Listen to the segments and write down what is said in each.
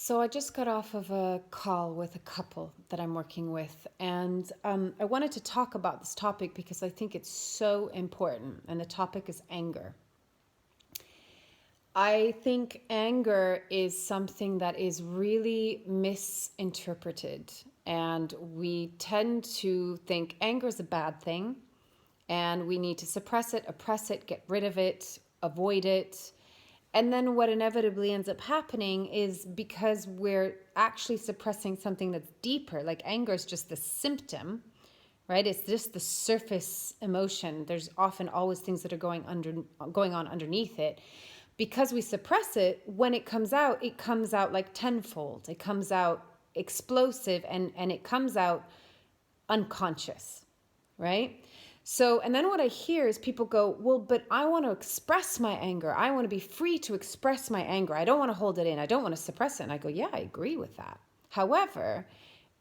So I just got off of a call with a couple that I'm working with, and I wanted to talk about this topic because I think it's so important, and the topic is anger. I think anger is something that is really misinterpreted, and we tend to think anger is a bad thing, and we need to suppress it, oppress it, get rid of it, avoid it. And then what inevitably ends up happening is because we're actually suppressing something that's deeper, like anger is just the symptom, right? It's just the surface emotion. There's often always things that are going on underneath it. Because we suppress it, when it comes out like tenfold. It comes out explosive and it comes out unconscious, right? So, and then what I hear is people go, well, but I want to express my anger. I want to be free to express my anger. I don't want to hold it in. I don't want to suppress it. And I go, yeah, I agree with that. However,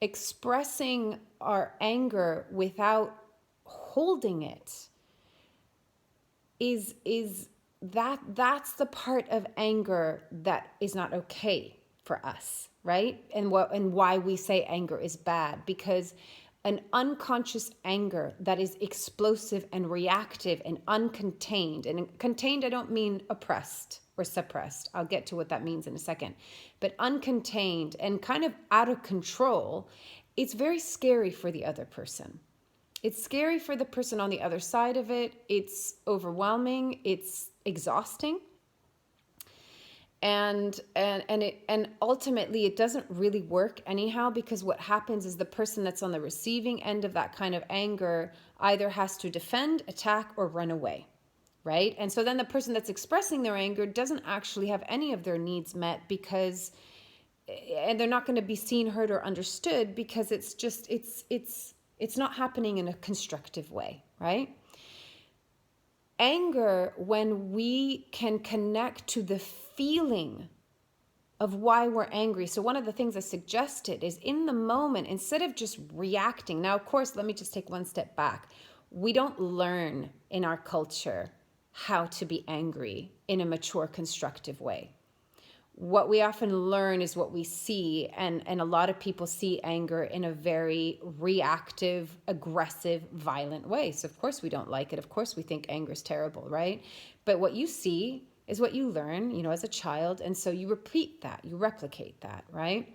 expressing our anger without holding it that's the part of anger that is not okay for us, right? And why we say anger is bad, because an unconscious anger that is explosive and reactive and uncontained. And contained, I don't mean oppressed or suppressed. I'll get to what that means in a second. But uncontained and kind of out of control, it's very scary for the other person. It's scary for the person on the other side of it. It's overwhelming. It's exhausting. And ultimately it doesn't really work anyhow, because what happens is the person that's on the receiving end of that kind of anger either has to defend, attack, or run away, right? And so then the person that's expressing their anger doesn't actually have any of their needs met, because and they're not going to be seen, heard, or understood, because it's not happening in a constructive way, right? Anger, when we can connect to the feeling of why we're angry. So one of the things I suggested is, in the moment, instead of just reacting. Now, of course, let me just take one step back. We don't learn in our culture how to be angry in a mature, constructive way. What we often learn is what we see, and a lot of people see anger in a very reactive, aggressive, violent way. So of course we don't like it. Of course we think anger is terrible, right? But what you see is what you learn, as a child, and so you repeat that, you replicate that, right?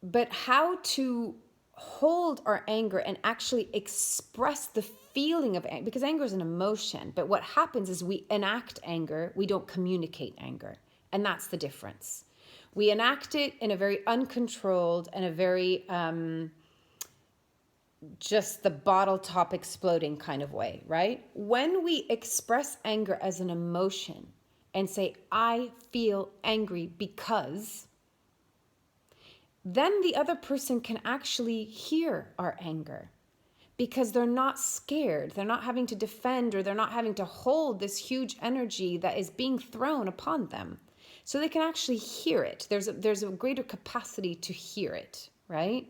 But how to hold our anger and actually express the feeling of anger, because anger is an emotion, but what happens is we enact anger, we don't communicate anger, and that's the difference. We enact it in a very uncontrolled and a very just the bottle top exploding kind of way, right? When we express anger as an emotion and say, I feel angry because, then the other person can actually hear our anger, because they're not scared. They're not having to defend, or they're not having to hold this huge energy that is being thrown upon them. So they can actually hear it. There's a greater capacity to hear it, right?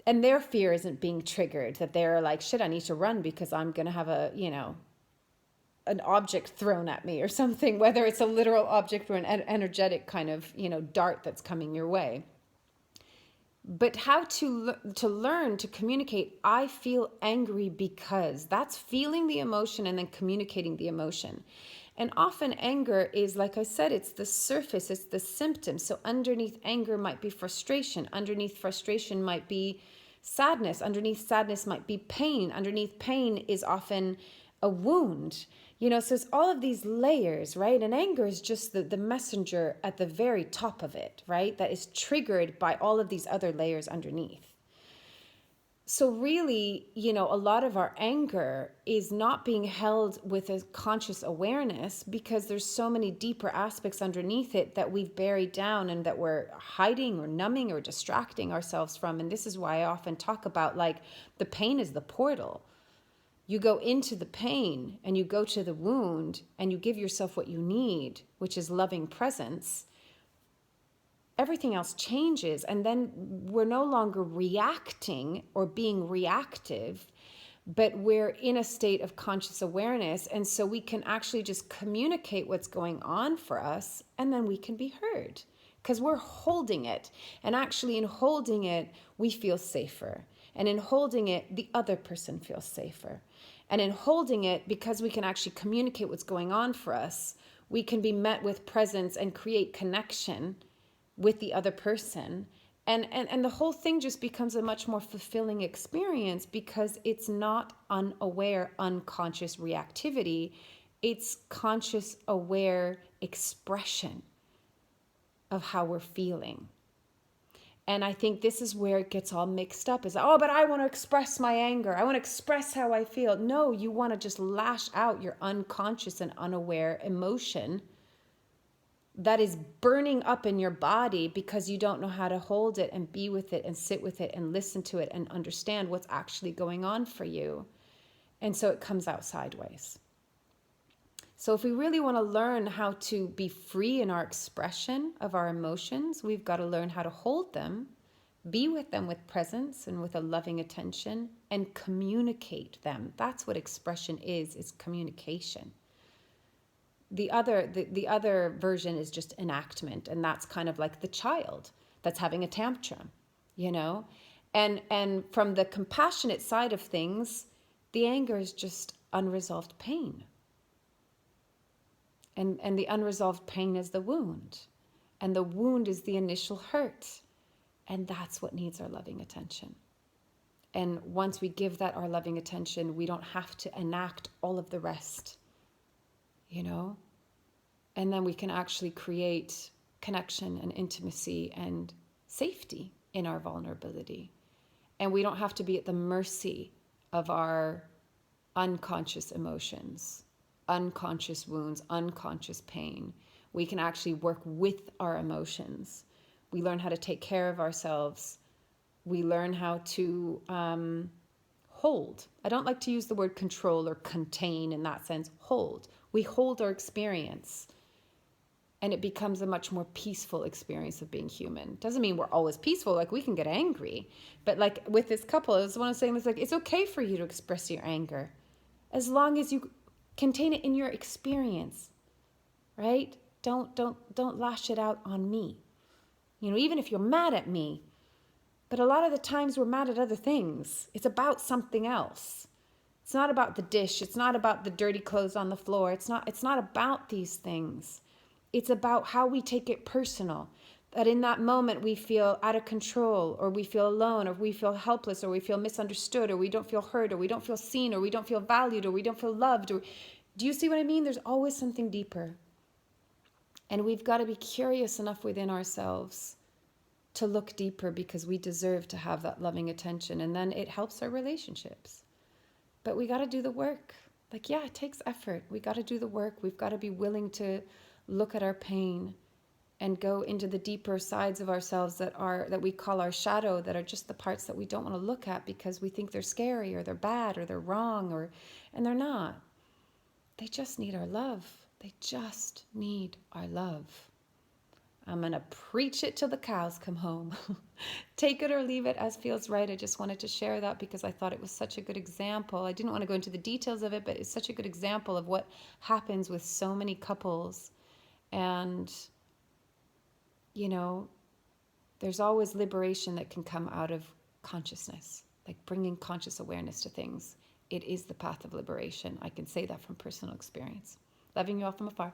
And their fear isn't being triggered, that they're like, shit, I need to run because I'm going to have an object thrown at me or something, whether it's a literal object or an energetic kind of, dart that's coming your way. But how to learn to communicate, I feel angry because, that's feeling the emotion and then communicating the emotion. And often anger is, like I said, it's the surface, it's the symptom. So underneath anger might be frustration. Underneath frustration might be sadness. Underneath sadness might be pain. Underneath pain is often a wound. So it's all of these layers, right? And anger is just the messenger at the very top of it, right? That is triggered by all of these other layers underneath. So really, a lot of our anger is not being held with a conscious awareness, because there's so many deeper aspects underneath it that we've buried down and that we're hiding or numbing or distracting ourselves from. And this is why I often talk about, like, the pain is the portal. You go into the pain and you go to the wound and you give yourself what you need, which is loving presence. Everything else changes, and then we're no longer reacting or being reactive, but we're in a state of conscious awareness. And so we can actually just communicate what's going on for us, and then we can be heard because we're holding it. And actually, in holding it, we feel safer. And in holding it, the other person feels safer. And in holding it, because we can actually communicate what's going on for us, we can be met with presence and create connection with the other person. And the whole thing just becomes a much more fulfilling experience because it's not unaware, unconscious reactivity. It's conscious, aware expression of how we're feeling. And I think this is where it gets all mixed up is, oh, but I want to express my anger. I want to express how I feel. No, you want to just lash out your unconscious and unaware emotion that is burning up in your body because you don't know how to hold it and be with it and sit with it and listen to it and understand what's actually going on for you. And so it comes out sideways. So if we really want to learn how to be free in our expression of our emotions, we've got to learn how to hold them, be with them with presence and with a loving attention, and communicate them. That's what expression is communication. The other version is just enactment, and that's kind of like the child that's having a tantrum, you know? And from the compassionate side of things, the anger is just unresolved pain. And the unresolved pain is the wound. And the wound is the initial hurt. And that's what needs our loving attention. And once we give that our loving attention, we don't have to enact all of the rest, you know? And then we can actually create connection and intimacy and safety in our vulnerability. And we don't have to be at the mercy of our unconscious emotions, unconscious wounds, unconscious pain. We can actually work with our emotions. We learn how to take care of ourselves. We learn how to hold. I don't like to use the word control or contain in that sense. Hold. We hold our experience. And it becomes a much more peaceful experience of being human. Doesn't mean we're always peaceful. Like, we can get angry. But like with this couple, I was one saying this, like, it's okay for you to express your anger as long as you contain it in your experience, right? Don't lash it out on me. You know, even if you're mad at me, but a lot of the times we're mad at other things. It's about something else. It's not about the dish. It's not about the dirty clothes on the floor. It's not about these things. It's about how we take it personal. That in that moment we feel out of control, or we feel alone, or we feel helpless, or we feel misunderstood, or we don't feel heard, or we don't feel seen, or we don't feel valued, or we don't feel loved. Or, do you see what I mean? There's always something deeper. And we've got to be curious enough within ourselves to look deeper, because we deserve to have that loving attention. And then it helps our relationships. But we got to do the work. Like, yeah, it takes effort. We got to do the work. We've got to be willing to look at our pain and go into the deeper sides of ourselves that we call our shadow, that are just the parts that we don't want to look at because we think they're scary or they're bad or they're wrong, and they're not. They just need our love. They just need our love. I'm going to preach it till the cows come home. Take it or leave it as feels right. I just wanted to share that because I thought it was such a good example. I didn't want to go into the details of it, but it's such a good example of what happens with so many couples. And, you know, there's always liberation that can come out of consciousness, like bringing conscious awareness to things. It is the path of liberation. I can say that from personal experience. Loving you all from afar.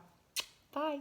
Bye.